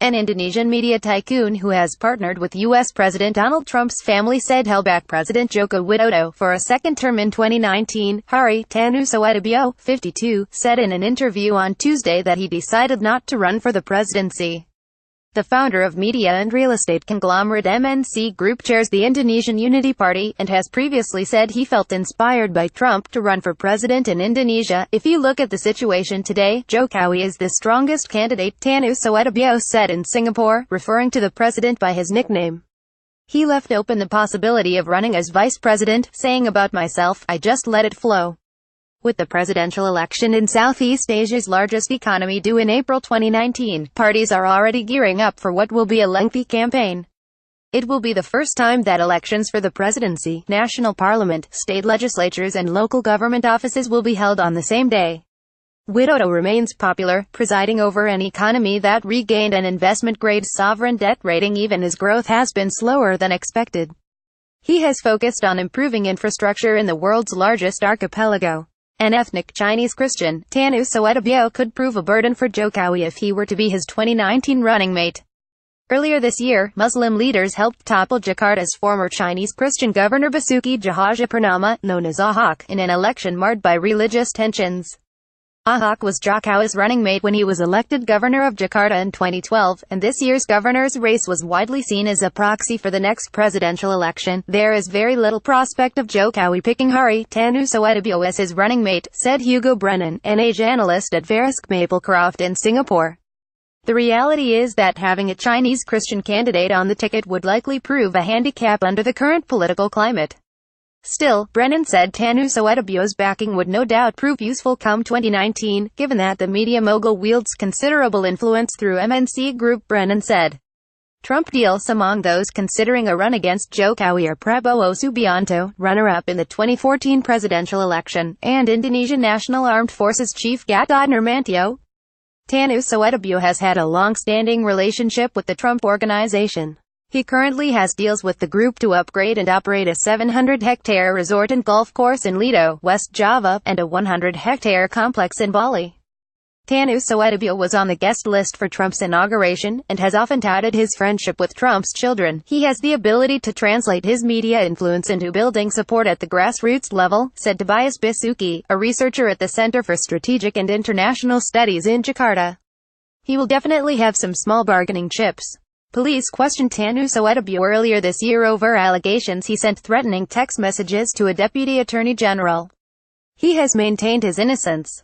An Indonesian media tycoon who has partnered with U.S. President Donald Trump's family said held back President Joko Widodo for a second term in 2019. Hary, Tanoesoedibjo, 52, said in an interview on Tuesday that he decided not to run for the presidency. The founder of media and real estate conglomerate MNC Group chairs the Indonesian Unity Party, and has previously said he felt inspired by Trump to run for president in Indonesia. "If you look at the situation today, Jokowi is the strongest candidate," Tanoesoedibjo said in Singapore, referring to the president by his nickname. He left open the possibility of running as vice president, saying about myself, "I just let it flow." With the presidential election in Southeast Asia's largest economy due in April 2019, parties are already gearing up for what will be a lengthy campaign. It will be the first time that elections for the presidency, national parliament, state legislatures and local government offices will be held on the same day. Widodo remains popular, presiding over an economy that regained an investment-grade sovereign debt rating even as growth has been slower than expected. He has focused on improving infrastructure in the world's largest archipelago. An ethnic Chinese Christian, Tanoesoedibjo could prove a burden for Jokowi if he were to be his 2019 running mate. Earlier this year, Muslim leaders helped topple Jakarta's former Chinese Christian governor Basuki Cahayapurnama, known as Ahok, in an election marred by religious tensions. Ahok was Jokowi's running mate when he was elected governor of Jakarta in 2012, and this year's governor's race was widely seen as a proxy for the next presidential election. "There is very little prospect of Jokowi picking Hary Tanoesoedibjo as his running mate," said Hugo Brennan, an Asia analyst at Verisk Maplecroft in Singapore. "The reality is that having a Chinese Christian candidate on the ticket would likely prove a handicap under the current political climate." Still, Brennan said Tanoesoedibjo's backing would no doubt prove useful come 2019, given that the media mogul wields considerable influence through MNC Group. Brennan said Trump deals among those considering a run against Jokowi are Prabowo Subianto, runner-up in the 2014 presidential election, and Indonesian National Armed Forces Chief Gatot Nurmantio. Tanoesoedibjo has had a long-standing relationship with the Trump Organization. He currently has deals with the group to upgrade and operate a 700-hectare resort and golf course in Lido, West Java, and a 100-hectare complex in Bali. Tanoesoedibjo was on the guest list for Trump's inauguration, and has often touted his friendship with Trump's children. "He has the ability to translate his media influence into building support at the grassroots level," said Tobias Bisuki, a researcher at the Center for Strategic and International Studies in Jakarta. "He will definitely have some small bargaining chips." Police questioned Tanoesoedibjo earlier this year over allegations he sent threatening text messages to a deputy attorney general. He has maintained his innocence.